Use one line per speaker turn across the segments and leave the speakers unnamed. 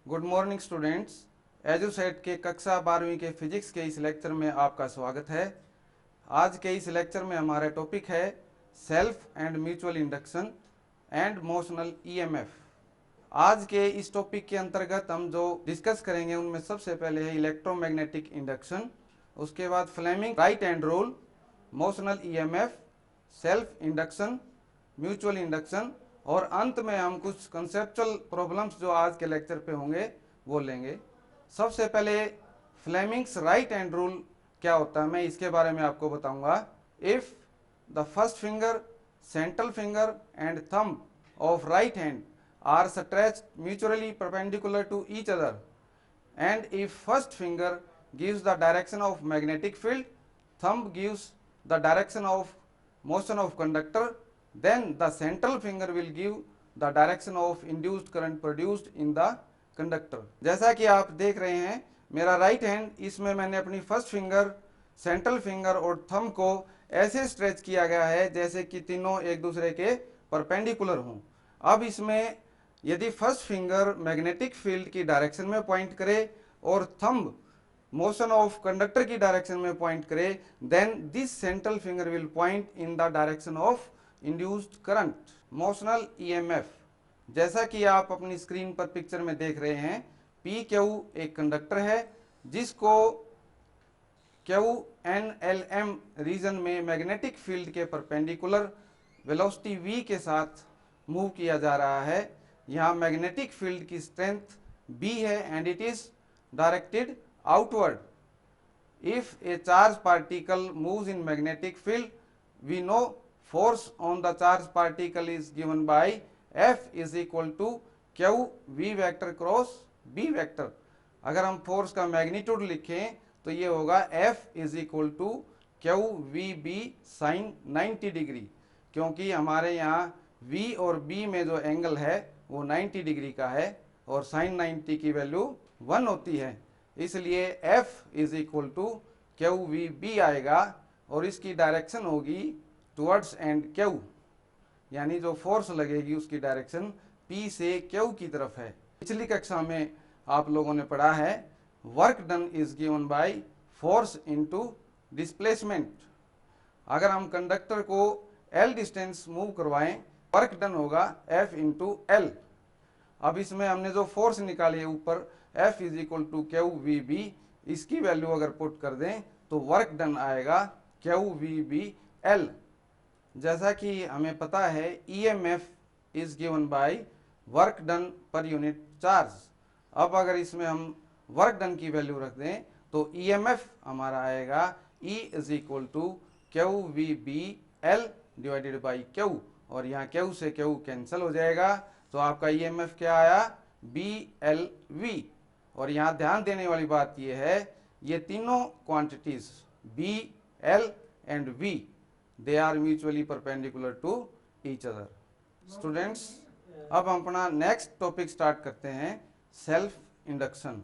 Good morning students. Edusat के कक्षा 12वीं के फिजिक्स के इस लेक्चर में आपका स्वागत है। आज के इस लेक्चर में हमारा टॉपिक है self and mutual induction and motional EMF. आज के इस टॉपिक के अंतर्गत हम जो डिस्कस करेंगे उनमें सबसे पहले है इलेक्ट्रोमैग्नेटिक इंडक्शन, उसके बाद Fleming right hand rule, motional EMF, self induction, mutual induction और अंत में हम कुछ कंसेप्चुअल प्रॉब्लम्स जो आज के लेक्चर पे होंगे वो लेंगे। सबसे पहले फ्लेमिंग्स राइट हैंड रूल क्या होता है मैं इसके बारे में आपको बताऊंगा। If the first finger, central finger and thumb of right hand are stretched mutually perpendicular to each other, and if first finger gives the direction of magnetic field, thumb gives the direction of motion of conductor, then the central finger will give the direction of induced current produced in the conductor। जैसा कि आप देख रहे हैं मेरा right hand, इसमें मैंने अपनी फर्स्ट फिंगर, सेंट्रल फिंगर और थंब को ऐसे स्ट्रेच किया गया है जैसे कि तीनों एक दूसरे के परपेंडिकुलर हों। अब इसमें यदि फर्स्ट फिंगर मैग्नेटिक फील्ड की डायरेक्शन में पॉइंट करे और थंब मोशन ऑफ कंडक्टर की डायरेक्शन में पॉइंट करे, then this central finger will point in the direction of induced current. Motional EMF, जैसा कि आप अपनी स्क्रीन पर पिक्चर में देख रहे हैं, पी क्यू एक कंडक्टर है जिसको Q N L M region में मैग्नेटिक फील्ड के परपेंडिकुलर वेलोसिटी v के साथ मूव किया जा रहा है। यहाँ मैग्नेटिक फील्ड की स्ट्रेंथ B है and it is directed outward. If a charge particle moves in magnetic field, we know force on the charge particle is given by F is equal to Q V vector cross B vector. अगर हम force का magnitude लिखें तो ये होगा F is equal to Q V B sine 90 degree, क्योंकि हमारे यहाँ V और B में जो एंगल है वो 90 डिग्री का है और साइन 90 की वैल्यू 1 होती है, इसलिए F is equal to Q V B आएगा और इसकी डायरेक्शन होगी टुवर्ड्स एंड Q, यानी जो फोर्स लगेगी उसकी डायरेक्शन P से Q की तरफ है। पिछली कक्षा में आप लोगों ने पढ़ा है work done is given by force into displacement. अगर हम कंडक्टर को L डिस्टेंस मूव करवाएं, वर्क डन होगा F इंटू एल। अब इसमें हमने जो फोर्स निकाली है ऊपर F is equal to Q V B, इसकी वैल्यू अगर पुट कर दें तो वर्क डन आएगा क्यू वी बी एल। जैसा कि हमें पता है EMF is given by work done per unit charge. अब अगर इसमें हम वर्क डन की वैल्यू रख दें तो EMF हमारा आएगा E is equal to Q V B L divided by Q, और यहाँ Q से Q कैंसिल हो जाएगा तो आपका EMF क्या आया BLV। और यहाँ ध्यान देने वाली बात यह है ये तीनों quantities B, L and V they are mutually perpendicular to each other. Students, अब हम अपना नेक्स्ट टॉपिक स्टार्ट करते हैं, सेल्फ इंडक्शन।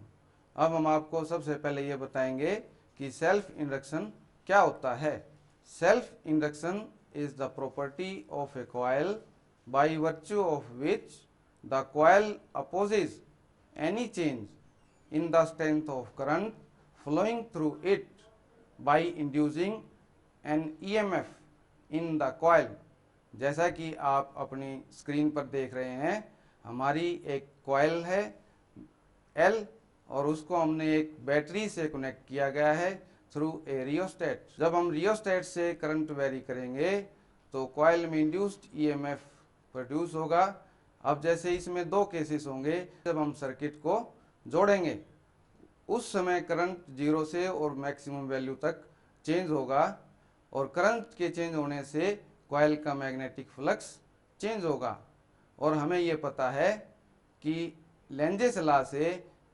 अब हम आपको सबसे पहले ये बताएंगे कि सेल्फ इंडक्शन क्या होता है। Self induction is the property of a coil by virtue of which the coil opposes any change in the strength of current flowing through it by inducing an EMF in the coil। जैसा कि आप अपनी screen पर देख रहे हैं, हमारी एक कॉइल है L और उसको हमने एक बैटरी से कनेक्ट किया गया है थ्रू ए रियोस्टेट। जब हम रियोस्टेट से करंट वेरी करेंगे तो कॉइल में इंड्यूस्ड EMF प्रोड्यूस होगा। अब जैसे इसमें दो केसेस होंगे, जब हम सर्किट को जोड़ेंगे उस समय करंट 0 से और मैक्सिमम वैल्यू तक चेंज होगा और करंट के चेंज होने से कॉइल का मैग्नेटिक फ्लक्स चेंज होगा। और हमें ये पता है कि लेंजेस लॉ से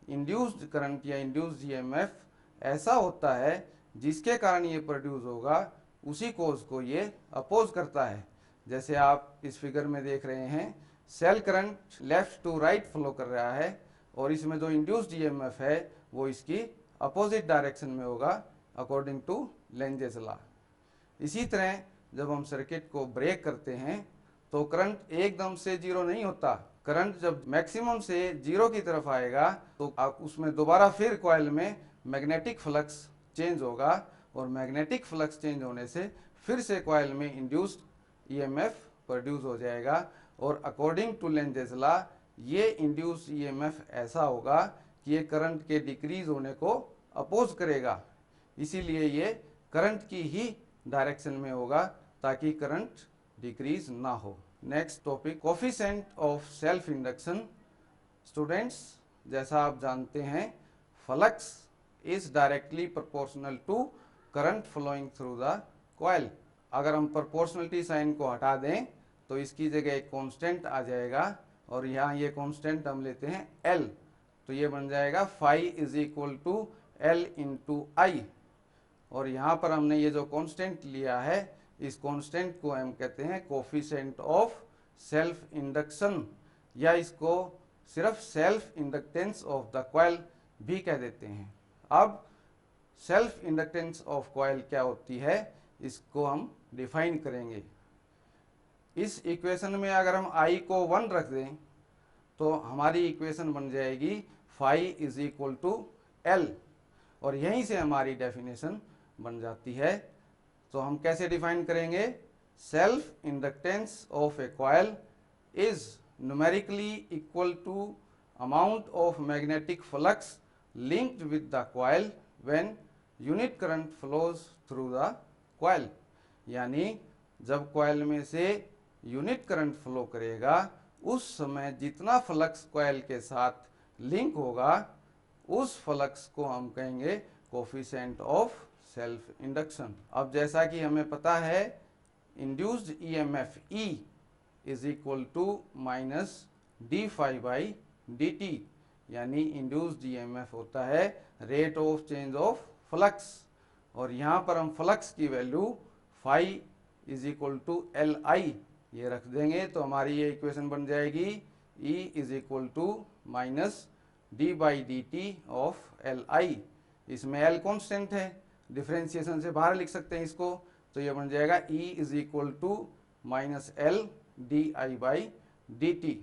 इंड्यूस्ड करंट या इंड्यूस्ड EMF ऐसा होता है जिसके कारण ये प्रोड्यूस होगा उसी कोज को ये अपोज करता है। जैसे आप इस फिगर में देख रहे हैं, cell current left to right flow कर रहा है और इसमें जो इंड्यूस्ड EMF है वो इसकी अपोजिट डायरेक्शन में होगा अकॉर्डिंग टू लेंजेस लॉ। इसी तरह जब हम सर्किट को ब्रेक करते हैं तो करंट एकदम से 0 नहीं होता, करंट जब मैक्सिमम से जीरो की तरफ आएगा तो उसमें दोबारा फिर कॉइल में मैग्नेटिक फ्लक्स चेंज होगा और मैग्नेटिक फ्लक्स चेंज होने से फिर से कॉइल में इंड्यूस्ड ईएमएफ प्रोड्यूस हो जाएगा और अकॉर्डिंग टू लेंजेस लॉ ये इंड्यूस ईएमएफ ऐसा होगा कि ये करंट के डिक्रीज होने को अपोज करेगा, इसीलिए ये करंट की ही डायरेक्शन में होगा ताकि करंट डिक्रीज ना हो। Next topic, coefficient of self induction. Students, जैसा आप जानते हैं flux is directly proportional to current flowing through the coil. अगर हम प्रोपोर्शनलिटी साइन को हटा दें तो इसकी जगह एक कांस्टेंट आ जाएगा और यहाँ ये कांस्टेंट हम लेते हैं L, तो ये बन जाएगा phi is equal to L into I. और यहाँ पर हमने ये जो कांस्टेंट लिया है इस कांस्टेंट को हम कहते हैं कोफिशिएंट ऑफ सेल्फ इंडक्शन, या इसको सिर्फ self inductance of the coil भी कह देते हैं। अब सेल्फ इंडक्टेंस ऑफ कॉइल क्या होती है इसको हम डिफाइन करेंगे। इस इक्वेशन में अगर हम I को 1 रख दें तो हमारी इक्वेशन बन जाएगी phi is equal to L, और यहीं से हमारी डेफिनेशन बन जाती है। तो हम कैसे डिफाइन करेंगे, self inductance of a coil is numerically equal to amount of magnetic flux linked with the coil when unit current flows through the coil. यानी जब कॉइल में से यूनिट करंट फ्लो करेगा उस समय जितना फ्लक्स कॉइल के साथ लिंक होगा उस फ्लक्स को हम कहेंगे कोफिशिएंट ऑफ सेल्फ इंडक्शन। अब जैसा कि हमें पता है induced EMF E is equal to minus D phi by D T, यानी इंड्यूस्ड ईएमएफ होता है rate of change of flux, और यहाँ पर हम फ्लक्स की value phi is equal to L I ये रख देंगे तो हमारी ये इक्वेशन बन जाएगी E is equal to minus D by D T of L I. इसमें L कॉन्स्टेंट है, डिफ्रेंसिएशन से बाहर लिख सकते हैं इसको, तो ये बन जाएगा E is equal to minus L D I by D T.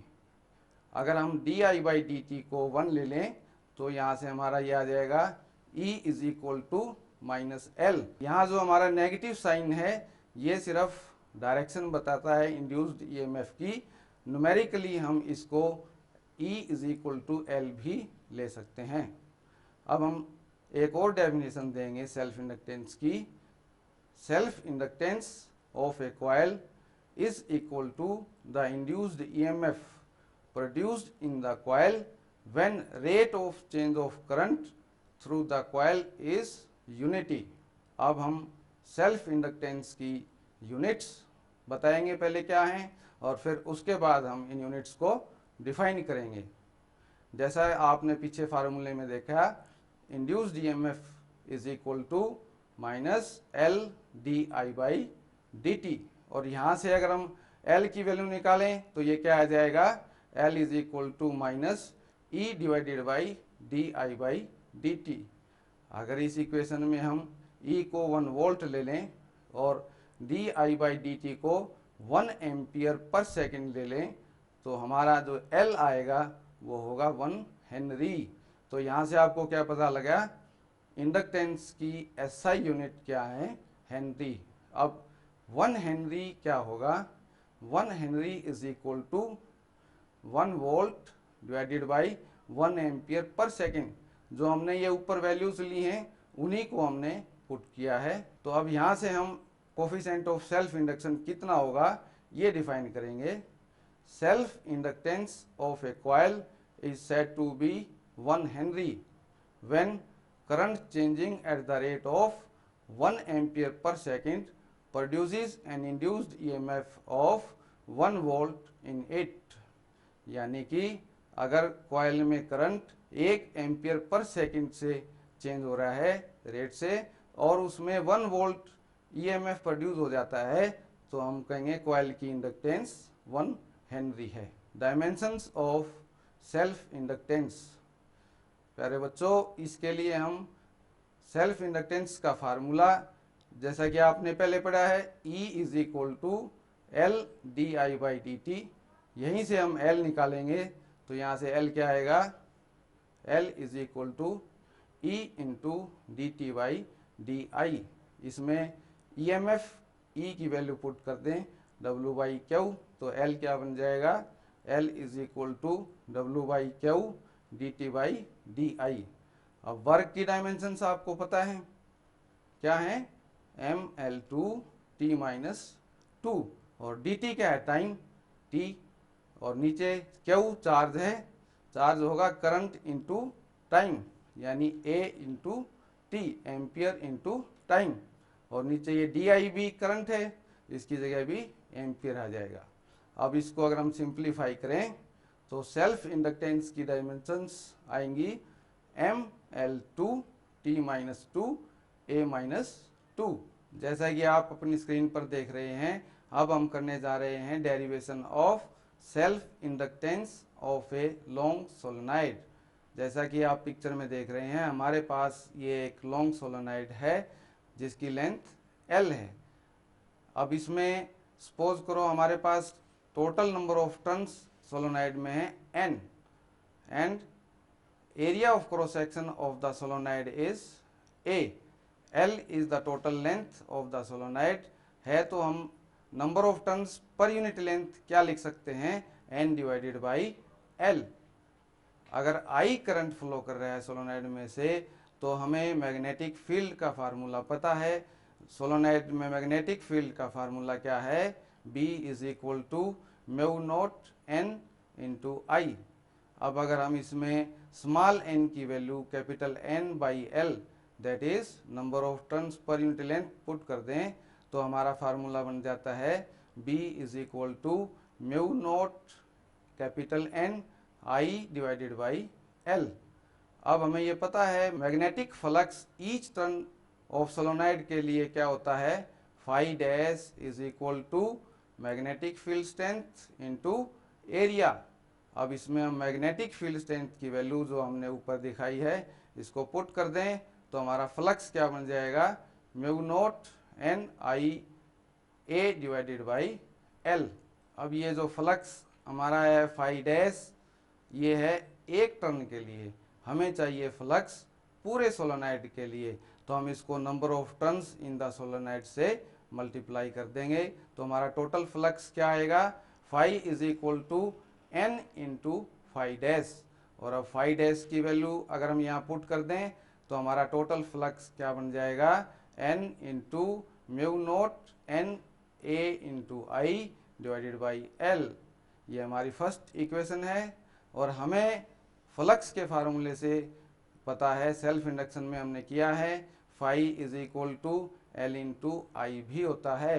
अगर हम D I by D T को 1 ले लें तो यहाँ से हमारा ये आ जाएगा E is equal to minus L. यहाँ जो हमारा नेगेटिव साइन है ये सिर्फ डायरेक्शन बताता है इंड्यूस्ड ईएमएफ की, न्यूमेरिकली हम इसको E is equal to L भी ले सकते हैं। अब हम एक और डेफिनेशन देंगे सेल्फ इंडक्टेंस की। Self inductance of a coil is equal to the induced EMF produced in the coil when rate of change of current through the coil is unity. अब हम सेल्फ इंडक्टेंस की units बताएंगे पहले क्या हैं और फिर उसके बाद हम इन यूनिट्स को डिफाइन करेंगे। जैसा आपने पीछे फार्मूले में देखा induced EMF is equal to minus L D I by D T, और यहाँ से अगर हम L की वैल्यू निकालें तो ये क्या आ जाएगा L is equal to minus E divided by D I by D T. अगर इस इक्वेशन में हम E को 1 वोल्ट ले लें और D I by D T को 1 एम्पियर पर सेकेंड ले लें तो हमारा जो L आएगा वो होगा 1 हेनरी। तो यहाँ से आपको क्या पता लगा, इंडक्टेंस की SI यूनिट क्या है, हेनरी। अब 1 हेनरी क्या होगा, 1 henry is equal to 1 volt divided by 1 ampere per second. जो हमने ये ऊपर वैल्यूज ली हैं उन्हीं को हमने पुट किया है। तो अब यहाँ से हम कोफिशिएंट ऑफ सेल्फ इंडक्शन कितना होगा ये डिफाइन करेंगे। Self inductance of a coil is said to be 1 henry when current changing at the rate of 1 ampere per second produces an induced EMF of 1 volt in it. यानी कि अगर coil में current 1 ampere per second से change हो रहा है rate से और उसमें 1 वोल्ट ईएमएफ प्रोड्यूस हो जाता है तो हम कहेंगे कॉइल की इंडक्टेंस 1 हेनरी है। Dimensions of self inductance. प्यारे बच्चों, इसके लिए हम सेल्फ इंडक्टेंस का फार्मूला जैसा कि आपने पहले पढ़ा है E is equal to L D I by D T, यहीं से हम L निकालेंगे, तो यहाँ से L क्या आएगा, L is equal to E into D T by D I. इसमें EMF E की वैल्यू पुट कर दें W बाई क्यू, तो L क्या बन जाएगा, L is equal to W by Q D T by D I. अब work की डायमेंशंस आपको पता है क्या है, mL2 t-2, और dt क्या है, टाइम t, और नीचे क्यू चार्ज है, चार्ज होगा करंट इंटू टाइम, यानी A into T, ampere into time, और नीचे ये di भी करंट है, इसकी जगह भी एम्पियर आ जाएगा। अब इसको अगर हम सिंप्लीफाई करें तो सेल्फ इंडक्टेंस की डायमेंशंस आएंगी mL2 t-2 A-2। जैसा कि आप अपनी स्क्रीन पर देख रहे हैं, अब हम करने जा रहे हैं derivation of self inductance of a long solenoid. जैसा कि आप पिक्चर में देख रहे हैं, हमारे पास ये एक लॉन्ग सोलेनॉइड है जिसकी लेंथ L है। अब इसमें सपोज करो हमारे पास total number of turns solenoid में है N, and area of cross section of the solenoid is A। L is the total length of the solenoid है, तो हम number of turns per unit length क्या लिख सकते हैं, N डिवाइडेड बाई L। अगर I करंट फ्लो कर रहा है सोलेनॉइड में से, तो हमें मैग्नेटिक फील्ड का फार्मूला पता है। सोलेनॉइड में मैग्नेटिक फील्ड का फार्मूला क्या है, B is equal to mu naught N into I. अब अगर हम इसमें स्मॉल n की value capital N by L, that is number of turns per unit length put कर दें, तो हमारा फार्मूला बन जाता है B is equal to mu naught capital N I divided by L। अब हमें ये पता है magnetic flux each turn of solenoid के लिए क्या होता है, phi dash is equal to magnetic field strength into area. अब इसमें हम मैग्नेटिक फील्ड स्ट्रेंथ की वैल्यू जो हमने ऊपर दिखाई है इसको पुट कर दें, तो हमारा फ्लक्स क्या बन जाएगा, mu naught N I A divided by L। अब ये जो फ्लक्स हमारा है फाई डैश, ये है एक टर्न के लिए, हमें चाहिए फ्लक्स पूरे सोलेनॉइड के लिए, तो हम इसको number of turns in the solenoid से मल्टीप्लाई कर देंगे, तो हमारा टोटल फ्लक्स क्या आएगा, phi is equal to N into phi dash. और अब फाई डैश की वैल्यू अगर हम यहाँ पुट कर दें, तो हमारा टोटल फ्लक्स क्या बन जाएगा, N into mu naught N A into I divided by L। ये हमारी फर्स्ट इक्वेशन है, और हमें फ्लक्स के फार्मूले से पता है, सेल्फ इंडक्शन में हमने किया है, phi is equal to L into I भी होता है।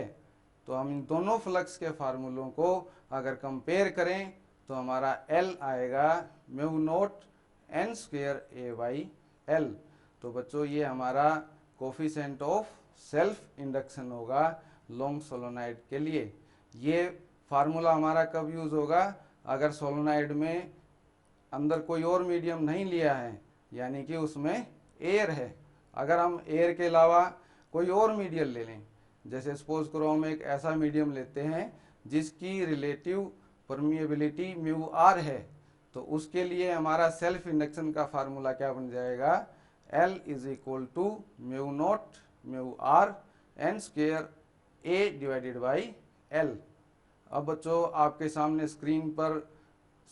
तो हम इन दोनों फ्लक्स के फार्मूलों को अगर कंपेयर करें, तो हमारा L आएगा mu naught N square A by L। तो बच्चों ये हमारा कोफिशिएंट ऑफ सेल्फ इंडक्शन होगा लॉन्ग सोलेनॉइड के लिए। ये फार्मूला हमारा कब यूज होगा, अगर सोलेनॉइड में अंदर कोई और मीडियम नहीं लिया है, यानी कि उसमें एयर है। अगर हम एयर के अलावा कोई और मीडियम ले लें, जैसे सपोज करो हम एक ऐसा मीडियम लेते हैं जिसकी रिलेटिव परमिएबिलिटी म्यू आर है, तो उसके लिए हमारा सेल्फ इंडक्शन का फार्मूला क्या बन जाएगा, L is equal to mu naught mu r N square A divided by L। अब बच्चों आपके सामने स्क्रीन पर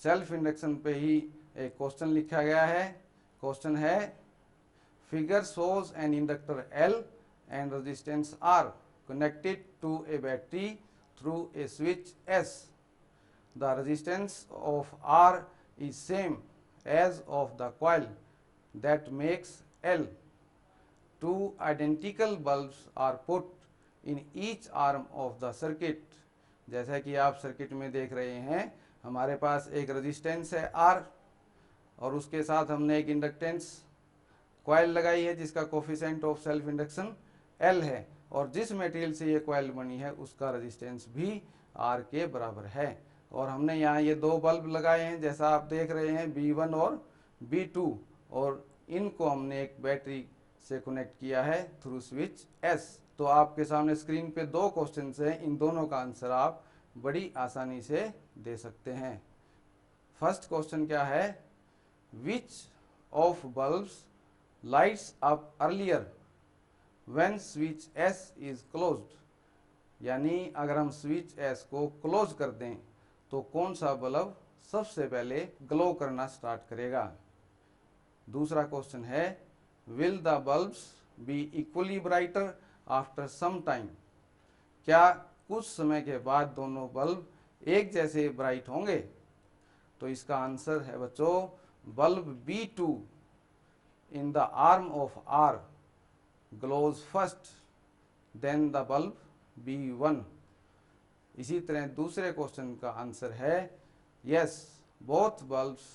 सेल्फ इंडक्शन पे ही एक क्वेश्चन लिखा गया है। क्वेश्चन है, figure shows an inductor L and resistance R connected to a battery through a switch S। The resistance of R is same as of the coil that makes L. Two identical bulbs are put in each arm of the circuit। जैसा कि आप circuit में देख रहे हैं, हमारे पास एक resistance है R, और उसके साथ हमने एक इंडक्टेंस कॉइल लगाई है जिसका coefficient of self induction L है, और जिस मटेरियल से ये कॉइल बनी है उसका रेजिस्टेंस भी R के बराबर है। और हमने यहाँ ये दो बल्ब लगाए हैं जैसा आप देख रहे हैं, B1 और B2, और इनको हमने एक बैटरी से कनेक्ट किया है थ्रू स्विच S। तो आपके सामने स्क्रीन पे दो क्वेश्चन हैं, इन दोनों का आंसर आप बड़ी आसानी से दे सकते हैं। फर्स्ट क्वेश्चन क्या है, which of bulbs lights up earlier when switch S is closed, यानी अगर हम स्विच एस को क्लोज कर दें तो कौन सा बल्ब सबसे पहले ग्लो करना स्टार्ट करेगा। दूसरा क्वेश्चन है, will the bulbs be equally brighter after some time, क्या कुछ समय के बाद दोनों बल्ब एक जैसे ब्राइट होंगे। तो इसका आंसर है बच्चों, bulb B2 in the arm of R glows first then the bulb B1। इसी तरह दूसरे क्वेश्चन का आंसर है, yes both bulbs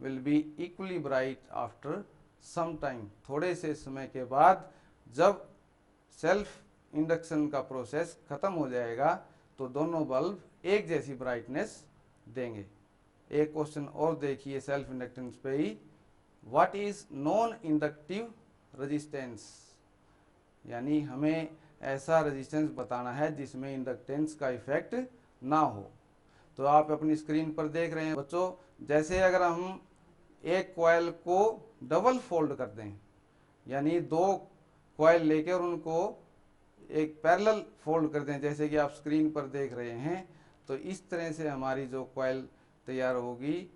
will be equally bright after some time, थोड़े से समय के बाद जब सेल्फ इंडक्शन का प्रोसेस खत्म हो जाएगा तो दोनों बल्ब एक जैसी ब्राइटनेस देंगे। एक क्वेश्चन और देखिए सेल्फ इंडक्टेंस पे ही, what is non inductive resistance, यानी हमें ऐसा रेजिस्टेंस बताना है जिसमें इंडक्टेंस का इफेक्ट ना हो। तो आप अपनी स्क्रीन पर देख रहे हैं बच्चों, जैसे अगर हम एक कॉइल को डबल फोल्ड कर दें, यानी दो कॉइल लेकर उनको एक पैरेलल फोल्ड कर दें, जैसे कि आप स्क्रीन पर देख रहे हैं, तो इस तरह से हमारी जो कॉइल तैयार होगी,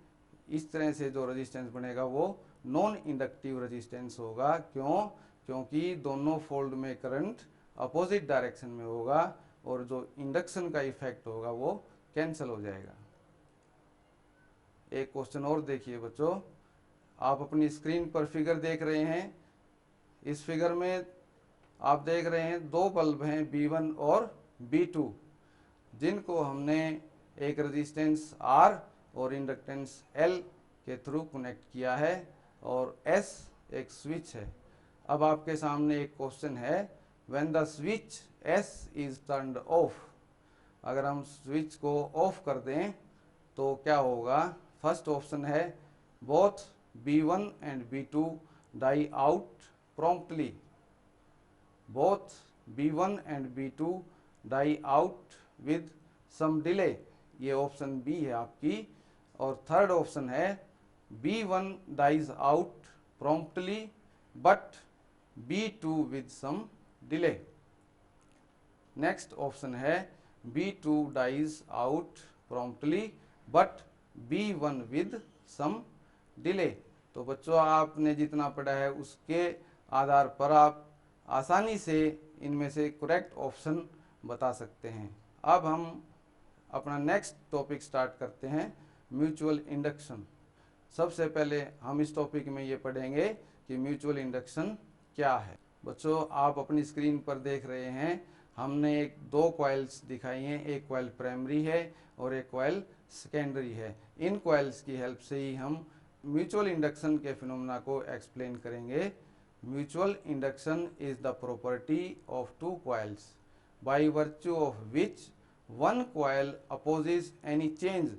इस तरह से जो रेजिस्टेंस बनेगा वो नॉन इंडक्टिव रेजिस्टेंस होगा। क्यों? क्योंकि दोनों फोल्ड में करंट अपोजिट डायरेक्शन में होगा और जो इंडक्शन का इफेक्ट होगा वो कैंसिल हो जाएगा। एक क्वेश्चन और देखिए बच्चों, आप अपनी स्क्रीन पर फिगर देख रहे हैं, इस फिगर में आप देख रहे हैं दो बल्ब हैं B1 और B2, जिनको हमने एक रेजिस्टेंस R और इंडक्टेंस L के थ्रू कनेक्ट किया है और S एक स्विच है। अब आपके सामने एक क्वेश्चन है, when the switch S is turned of, अगर हम स्विच को ऑफ कर दें तो क्या होगा। फर्स्ट ऑप्शन है, both B1 and B2 die out promptly, both B1 and B2 die out with some delay, ये ऑप्शन बी है आपकी। और थर्ड ऑप्शन है, B1 dies out promptly but B2 with some delay. Next option है, B2 dies out promptly but B1 with some delay. तो बच्चों आपने जितना पढ़ा है उसके आधार पर आप आसानी से इनमें से करेक्ट ऑप्शन बता सकते हैं। अब हम अपना नेक्स्ट टॉपिक स्टार्ट करते हैं, म्यूचुअल इंडक्शन। सबसे पहले हम इस टॉपिक में ये पढ़ेंगे कि म्यूचुअल इंडक्शन क्या है। बच्चों आप अपनी स्क्रीन पर देख रहे हैं, हमने दो कॉइल्स दिखाई हैं, एक कॉइल प्राइमरी है और एक कॉइल सेकेंडरी है। इन कॉइल्स की हेल्प से ही हम म्यूचुअल इंडक्शन के फिनोमेना को एक्सप्लेन करेंगे। Mutual induction is the property of two coils by virtue of which one coil opposes any change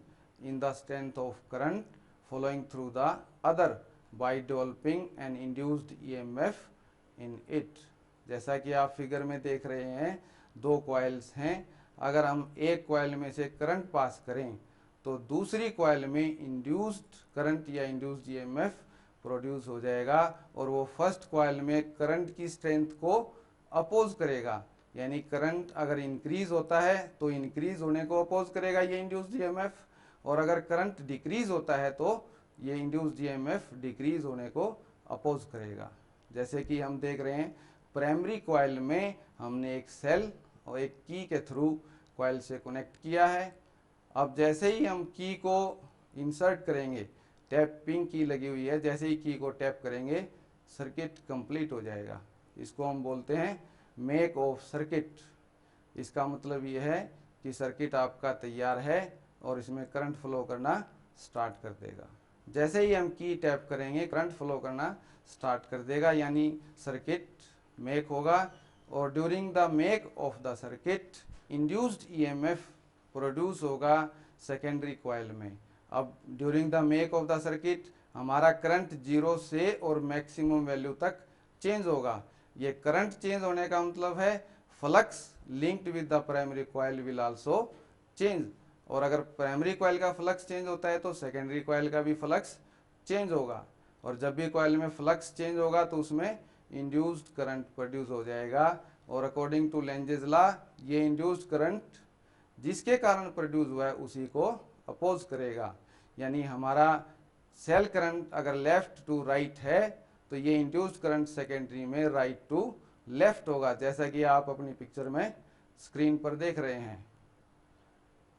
in the strength of current flowing through the other by developing an induced EMF in it। जैसा कि आप figure में देख रहे हैं, दो coils हैं, अगर हम एक कॉइल में से करंट पास करें तो दूसरी कॉइल में इंड्यूस्ड करंट या इंड्यूस्ड EMF प्रोड्यूस हो जाएगा और वो फर्स्ट कॉइल में करंट की स्ट्रेंथ को अपोज करेगा, यानी करंट अगर इंक्रीज होता है तो इंक्रीज होने को अपोज करेगा ये इंड्यूस्ड EMF, और अगर करंट डिक्रीज होता है तो ये इंड्यूस्ड EMF डिक्रीज होने को अपोज करेगा। जैसे कि हम देख रहे हैं, प्राइमरी कॉइल में हमने एक सेल और एक की के थ्रू कॉइल से कनेक्ट किया है। अब जैसे ही हम की को इंसर्ट करेंगे, टैपिंग की लगी हुई है, जैसे ही की को टैप करेंगे सर्किट कंप्लीट हो जाएगा। इसको हम बोलते हैं मेक ऑफ सर्किट। इसका मतलब ये है कि सर्किट आपका तैयार है और इसमें करंट फ्लो करना स्टार्ट कर देगा। जैसे ही हम की टैप करेंगे करंट फ्लो करना स्टार्ट कर देगा, यानी सर्किट मेक होगा। और during the make of the circuit induced EMF produce होगा सेकेंडरी कॉइल में। अब during the make of the circuit हमारा करंट 0 से और मैक्सिमम वैल्यू तक चेंज होगा। ये करंट चेंज होने का मतलब है flux linked with the primary coil will also change. और अगर प्राइमरी कॉइल का फ्लक्स चेंज होता है तो सेकेंडरी कॉइल का भी फ्लक्स चेंज होगा। और जब भी कॉइल में फ्लक्स चेंज होगा तो उसमें इंड्यूस्ड करंट प्रोड्यूस हो जाएगा। और अकॉर्डिंग टू लेंजेस लॉ ये इंड्यूस्ड करंट जिसके कारण प्रोड्यूस हुआ है उसी को अपोज करेगा। यानी हमारा सेल करंट अगर लेफ्ट टू राइट है तो ये इंड्यूस्ड करंट सेकेंडरी में राइट टू लेफ्ट होगा, जैसा कि आप अपनी पिक्चर में स्क्रीन पर देख रहे हैं।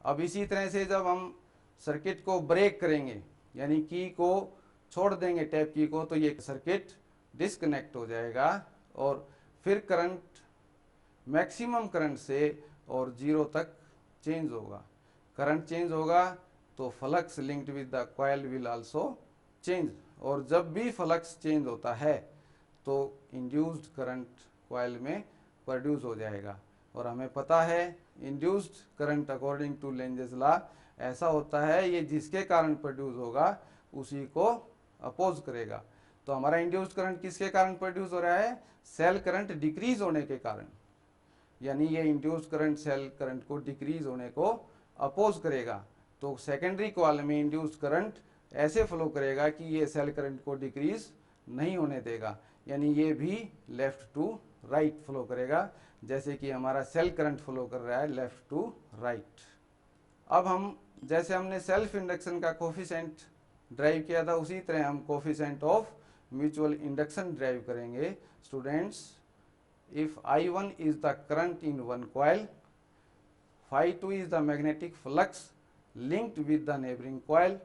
अब इसी तरह से जब हम सर्किट को ब्रेक करेंगे यानी की को छोड़ देंगे टैप की को, तो ये सर्किट डिस्कनेक्ट हो जाएगा और फिर करंट मैक्सिमम करंट से और जीरो तक चेंज होगा। करंट चेंज होगा तो flux linked with the coil will also change. और जब भी फ्लक्स चेंज होता है तो इंड्यूस्ड करंट कॉइल में प्रोड्यूस हो जाएगा। और हमें पता है induced current according to Lenz's law ऐसा होता है, ये जिसके कारण प्रोड्यूस होगा उसी को अपोज करेगा। तो हमारा इंड्यूस्ड करंट किसके कारण प्रोड्यूस हो रहा है? सेल करंट डिक्रीज होने के कारण। यानी ये इंड्यूस्ड करंट सेल करंट को डिक्रीज होने को अपोज करेगा। तो सेकेंडरी कॉइल में इंड्यूस्ड करंट ऐसे फ्लो करेगा कि ये सेल करंट को डिक्रीज नहीं होने देगा, यानी ये भी लेफ्ट टू राइट फ्लो करेगा, जैसे कि हमारा सेल करंट फ्लो कर रहा है लेफ्ट टू राइट। अब हम जैसे हमने सेल्फ इंडक्शन का कोफिशिएंट ड्राइव किया था उसी तरह हम coefficient of mutual induction drive करेंगे। Students, if I1 is the current in one coil, phi2 is the magnetic flux linked with the neighboring coil,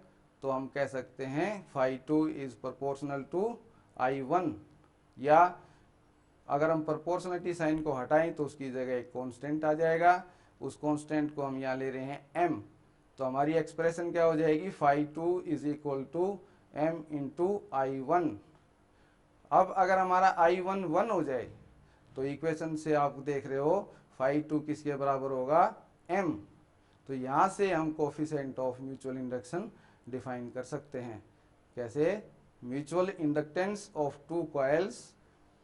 तो हम कह सकते हैं phi2 is proportional to I1। या अगर हम प्रोपोर्शनलिटी साइन को हटाएं तो उसकी जगह एक कांस्टेंट आ जाएगा, उस कांस्टेंट को हम यहाँ ले रहे हैं m। तो हमारी एक्सप्रेशन क्या हो जाएगी? phi2 is equal to m into I1। अब अगर हमारा I1 1 हो जाए तो इक्वेशन से आप देख रहे हो phi2 किसके बराबर होगा? m। तो यहाँ से हम coefficient of mutual induction define कर सकते हैं। कैसे? Mutual inductance of two coils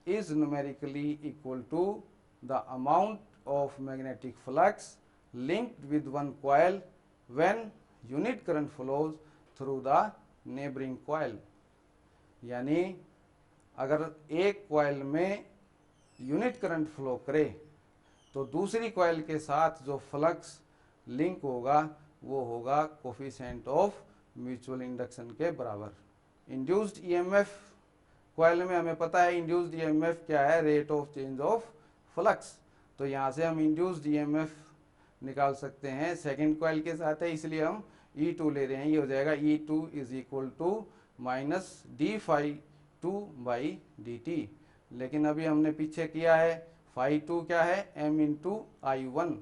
is numerically equal to the amount of magnetic flux linked with one coil when unit current flows through the neighbouring coil. यानी अगर एक coil में unit current flow करे तो दूसरी कॉइल के साथ जो फ्लक्स लिंक होगा वो होगा कोफिशिएंट ऑफ म्यूचुअल इंडक्शन के बराबर। इंड्यूस्ड ईएमएफ कॉइल में हमें पता है इंड्यूस्ड ईएमएफ क्या है? Rate of change of flux. तो यहाँ से हम इंड्यूस्ड ईएमएफ निकाल सकते हैं, सेकेंड कॉइल के साथ है इसलिए हम E2 ले रहे हैं। ये हो जाएगा E2 is equal to minus d∅2 by dt। लेकिन अभी हमने पीछे किया है phi2 क्या है? m into I1।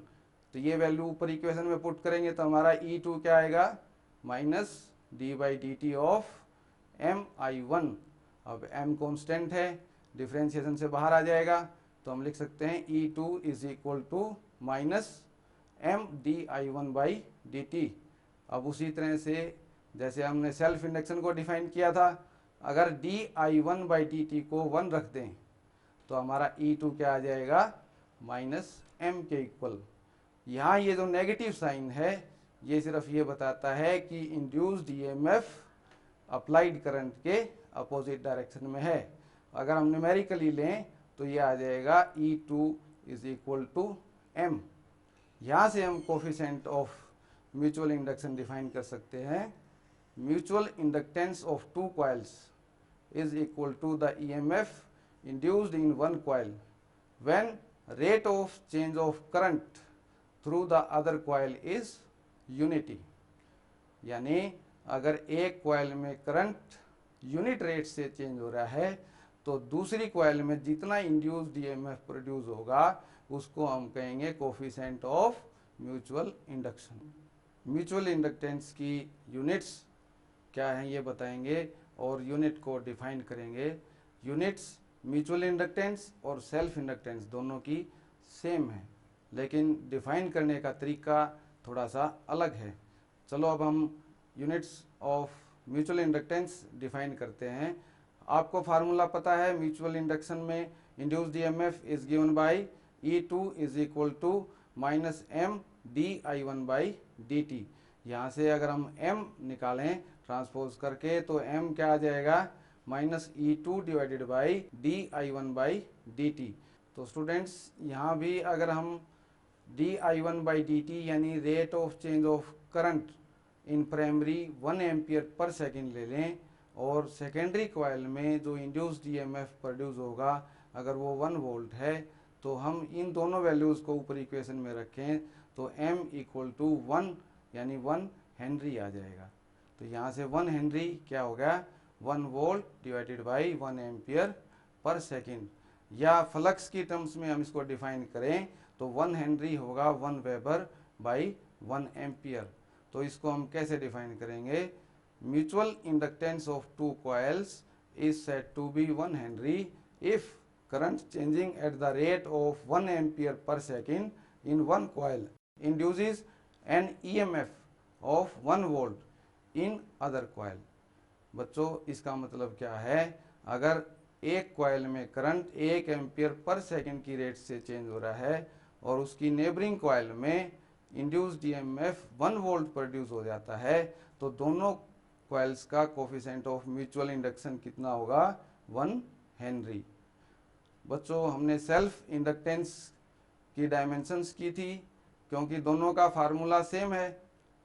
तो ये वैल्यू ऊपर इक्वेशन में पुट करेंगे तो हमारा E2 क्या आएगा? Minus d by D T of m I1। अब m कॉन्स्टेंट है, डिफ्रेंशिएशन से बाहर आ जाएगा तो हम लिख सकते हैं E2 is equal to minus m di1 by D T. अब उसी तरह से जैसे हमने सेल्फ इंडक्शन को डिफाइन किया था, अगर di1 बाई डी टी को 1 रख दें तो हमारा E2 क्या आ जाएगा? माइनस m के इक्वल। यहाँ ये जो नेगेटिव साइन है ये सिर्फ ये बताता है कि इंड्यूस्ड ईएमएफ अप्लाइड करंट के अपोजिट डायरेक्शन में है। अगर हम न्यूमेरिकली लें तो ये आ जाएगा E2 is equal to m। यहाँ से हम coefficient of mutual induction define कर सकते हैं। Mutual inductance of two coils is equal to the EMF induced in one coil when rate of change of current through the other coil is unity। यानी अगर एक coil में current unit rate से change हो रहा है तो दूसरी कॉइल में जितना इंड्यूस्ड ईएमएफ प्रोड्यूस होगा उसको हम कहेंगे coefficient of mutual induction. Mutual inductance की यूनिट्स क्या हैं ये बताएंगे और यूनिट को डिफाइन करेंगे। यूनिट्स म्यूचुअल इंडक्टेंस और सेल्फ इंडक्टेंस दोनों की सेम है, लेकिन डिफाइन करने का तरीका थोड़ा सा अलग है। चलो अब हम units of mutual inductance define करते हैं। आपको फार्मूला पता है, म्यूचुअल इंडक्शन में induced EMF is given by E2 is equal to minus M D I one by D T. यहाँ से अगर हम m निकालें ट्रांसपोज करके तो m क्या आ जाएगा, minus E two divided by D I one by D T. तो स्टूडेंट्स यहाँ भी अगर हम D I one by D T यानी rate of change of current in primary 1 ampere per second ले लें और सेकेंडरी कॉइल में जो इंड्यूस्ड ईएमएफ प्रोड्यूस होगा अगर वो 1 वोल्ट है, तो हम इन दोनों वैल्यूज़ को ऊपर इक्वेशन में रखें तो m इक्वल टू 1 यानी 1 हेनरी आ जाएगा। तो यहाँ से 1 हेनरी क्या हो गया, 1 volt divided by 1 ampere per second. या फ्लक्स की टर्म्स में हम इसको डिफाइन करें तो 1 हेनरी होगा 1 वेबर बाई 1 एम्पियर। तो इसको हम कैसे डिफाइन करेंगे, mutual inductance of two coils is said to be 1 henry if current changing at the rate of 1 ampere per second in one coil induces an EMF of 1 volt in other coil। बच्चों इसका मतलब क्या है, अगर एक coil में current 1 ampere per second की rate से चेंज हो रहा है और उसकी नेबरिंग कॉइल में इंड्यूस्ड ईएमएफ 1 वोल्ट प्रोड्यूस हो जाता है, तो दोनों कॉइल्स का कोफिशिएंट ऑफ म्यूचुअल इंडक्शन कितना होगा, 1 हेनरी। बच्चों हमने सेल्फ इंडक्टेंस की डायमेंशंस की थी, क्योंकि दोनों का फार्मूला सेम है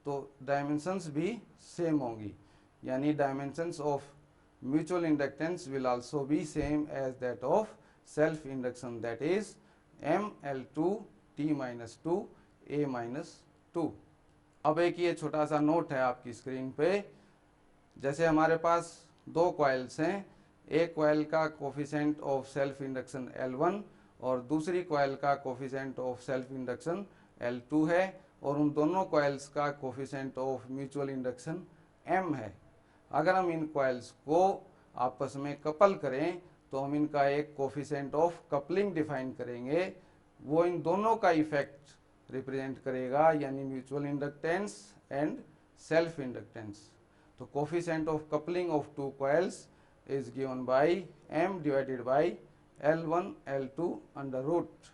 तो डायमेंशंस भी सेम होंगी, यानी dimensions of mutual inductance will also be same as that of self induction, that is ML2 T-2 A-2। अब एक ये छोटा सा नोट है आपकी स्क्रीन पे, जैसे हमारे पास दो कॉइल्स हैं, एक कॉइल का coefficient of self induction L1 और दूसरी कॉइल का coefficient of self induction L2 है, और उन दोनों कॉइल्स का coefficient of mutual induction M है। अगर हम इन कॉइल्स को आपस में कपल करें तो हम इनका एक कोफिशिएंट ऑफ कपलिंग डिफाइन करेंगे, वो इन दोनों का इफेक्ट रिप्रेजेंट करेगा, यानी mutual inductance and self inductance. तो coefficient of coupling of two coils is given by m divided by L1 L2 under root.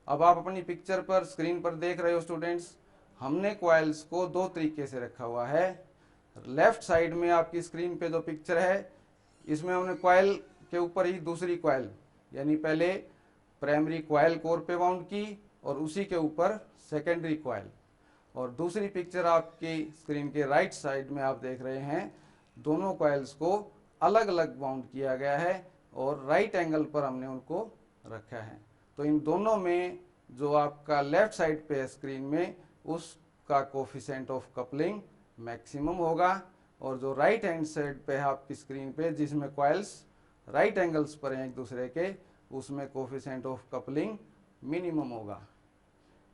अब आप अपनी पिक्चर पर स्क्रीन पर देख रहे हो स्टूडेंट्स, हमने कॉइल्स को दो तरीके से रखा हुआ है। लेफ्ट साइड में आपकी स्क्रीन पे जो पिक्चर है, इसमें हमने कॉइल के ऊपर ही दूसरी कॉइल यानी पहले प्राइमरी कॉइल कोर पे बाउंड की और उसी के ऊपर सेकेंडरी कॉइल, और दूसरी पिक्चर आपकी स्क्रीन के राइट साइड में आप देख रहे हैं, दोनों कॉइल्स को अलग अलग बाउंड किया गया है और राइट एंगल पर हमने उनको रखा है। तो इन दोनों में जो आपका लेफ्ट साइड पे है स्क्रीन में, उसका कोफिशिएंट ऑफ कपलिंग मैक्सिमम होगा, और जो राइट हैंड साइड पे है आपकी स्क्रीन पे जिसमें कॉइल्स राइट एंगल्स पर हैं एक दूसरे के, उसमें कोफिशिएंट ऑफ कपलिंग मिनिमम होगा।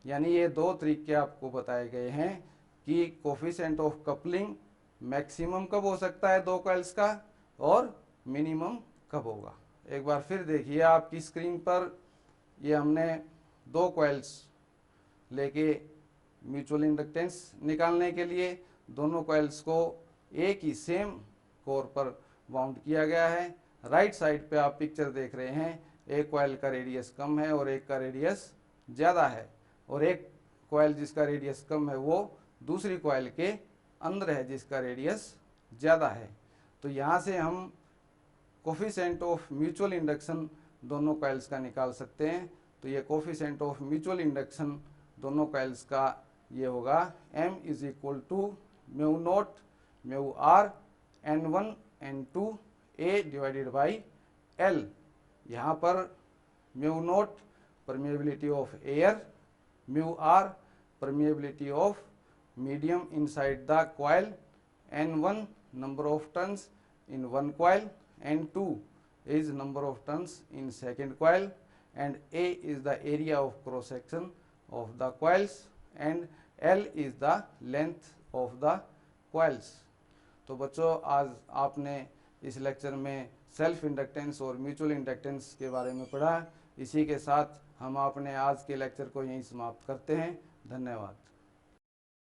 यानी ये दो तरीके आपको बताए गए हैं कि कोफिशिएंट ऑफ कपलिंग मैक्सिमम कब हो सकता है दो कॉइल्स का और मिनिमम कब होगा। एक बार फिर देखिए आपकी स्क्रीन पर, ये हमने दो कॉइल्स लेके म्यूचुअल इंडक्टेंस निकालने के लिए दोनों कॉइल्स को एक ही सेम कोर पर बाउंड किया गया है। राइट साइड पे आप पिक्चर देख रहे हैं, एक कॉइल का रेडियस कम है और एक का रेडियस ज़्यादा है, और एक कॉइल जिसका रेडियस कम है वो दूसरी कॉइल के अंदर है जिसका रेडियस ज़्यादा है। तो यहाँ से हम कोफिशिएंट ऑफ म्यूचुअल इंडक्शन दोनों कॉइल्स का निकाल सकते हैं। तो ये कोफिशिएंट ऑफ म्यूचुअल इंडक्शन दोनों कॉइल्स का ये होगा m is equal to mu naught mu r N1 N2 A divided by L। यहाँ पर mu naught permeability of air, mu r permeability of medium inside the coil, N1 number of turns in one coil, N2 is number of turns in second coil, and A is the area of cross section of the coils, and L is the length of the coils। तो बच्चों आज आपने इस lecture में self inductance और mutual inductance के बारे में पढ़ा। इसी के साथ हम अपने आज के लेक्चर को यहीं समाप्त करते हैं। धन्यवाद।